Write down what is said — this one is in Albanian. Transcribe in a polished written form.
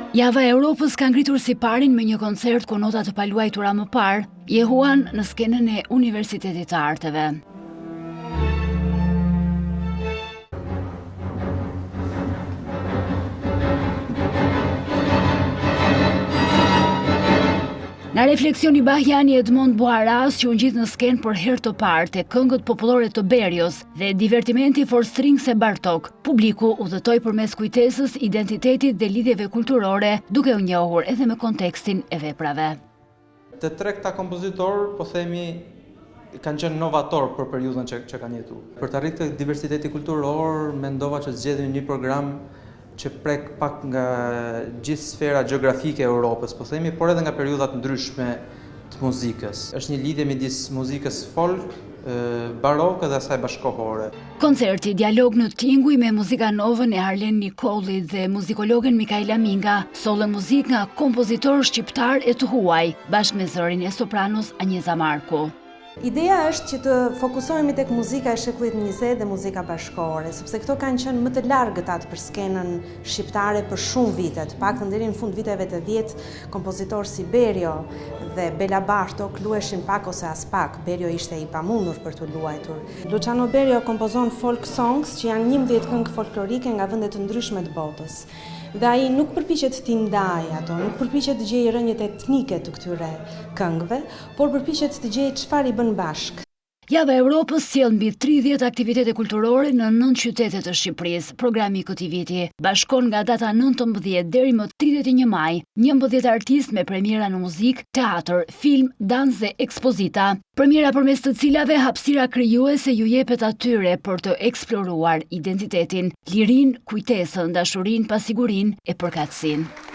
Java e Europës ka ngritur si parin me një koncert ku nota të paluajtura më parë jehuan në skenën e Universitetit të Arteve. Nga refleksioni Bahjani Edmond Buaras që u ngjit në skenë për herë të parë te këngët popullore të Berios dhe divertimenti for strings e Bartok, publiku udhëtoi përmes kujtesës, identitetit dhe lidhjeve kulturore, duke u njohur edhe me kontekstin e veprave. Të tre këta kompozitor, po themi, kanë qenë novator për periudhën që kanë jetuar. Për të arritur diversiteti kulturor, mendova që zgjedhim një program që prek pak nga gjithë sfera gjeografike e Europës, po themi, por edhe nga periudhat ndryshme të muzikës. Është një lidhje midis muzikës folk, barokë dhe asaj bashkohore. Koncerti Dialog në Tinguj me muzikanovën e Arlen Nikollit dhe muzikologen Mikaela Minga sollën muzikë nga kompozitor shqiptar e të huaj, bashkë me zërin e sopranos Anjeza Marku. Ideja është që të fokusohemi tek muzika e shekullit 20 dhe muzika bashkëkohore, sepse këto kanë qenë më të largëtat për skenën shqiptare për shumë vite, të paktën deri në fund viteve të 10, kompozitorë si Berio dhe Bela Bartok lueshin pak ose as pak. Berio ishte i pamundur për të luajtur. Luciano Berio kompozon folk songs që janë 11 këngë folklorike nga vende të ndryshme të botës. Dhe ai nuk përpiqet t'i ndajë ato, nuk përpiqet të gjejë rënjet etnike të këtyre këngëve, por përpiqet të gjejë çfarë i bën bashkë. Java e Europës sjell mbi 30 aktivitete kulturore në 9 qytete të Shqipërisë. Programi i këtij viti bashkon nga data 19 deri më 31 maj 11 artistë me premiera në muzikë, teatr, film, dans dhe ekspozita. Premiera përmes të cilave hapësira krijuese ju jepet atyre për të eksploruar identitetin, lirinë, kujtesën, dashurinë, pasigurinë e përkatësinë.